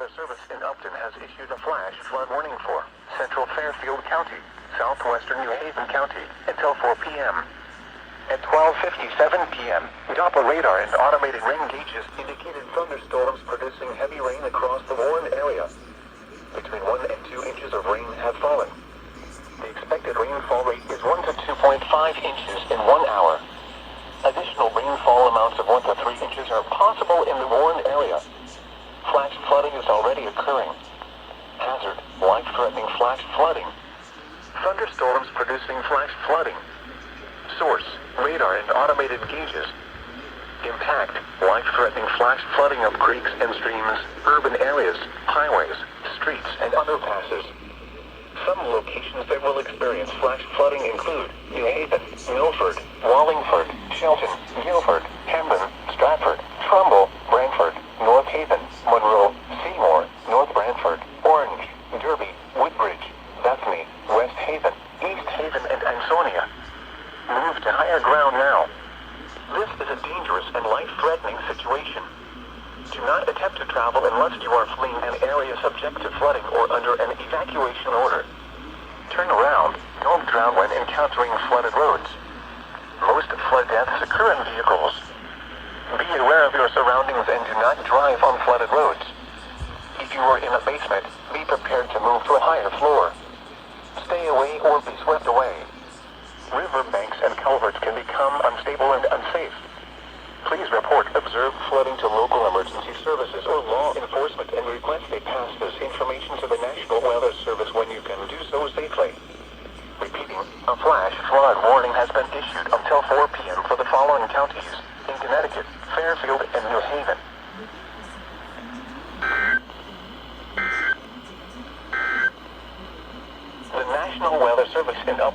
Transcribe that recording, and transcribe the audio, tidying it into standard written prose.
Weather Service in Upton has issued a flash flood warning for central Fairfield County, southwestern New Haven County, until 4 p.m. At 12:57 p.m., Doppler radar and automated rain gauges indicated thunderstorms producing heavy rain across the warned area. Between 1 and 2 inches of rain have fallen. The expected rainfall rate is 1 to 2.5 inches in 1 hour. Additional rainfall amounts of 1 to 3 inches are possible in the warned area. Flash flooding is already occurring. Hazard, life-threatening flash flooding. Thunderstorms producing flash flooding. Source, radar and automated gauges. Impact, life-threatening flash flooding of creeks and streams, urban areas, highways, streets, and underpasses. Some locations that will experience flash flooding include New Haven, Milford, Wallingford, Shelton, Guilford, Hamden, Stratford, Trumbull, Brantford, North Haven, Monroe, Seymour, North Brantford, Orange, Derby, Woodbridge, Bethany, West Haven, East Haven, and Ansonia. Move to higher ground now. This is a dangerous and life-threatening situation. Do not attempt to travel unless you are fleeing an area subject to flooding or under an evacuation order. Turn around. Don't drown when encountering flooded roads. Most flood deaths occur in vehicles. Be aware of your surroundings and do not drive on flooded roads. If you are in a basement, be prepared to move to a higher floor. Stay away or be swept away. River banks and culverts can become unstable and unsafe. Please report observed flooding to local emergency services or law enforcement and request they pass this information to the National Weather Service when you can do so safely. Repeating, a flash flood warning has been issued until 4 p.m. for the following counties in Connecticut, Fairfield, and New Haven. The National Weather Service in Upton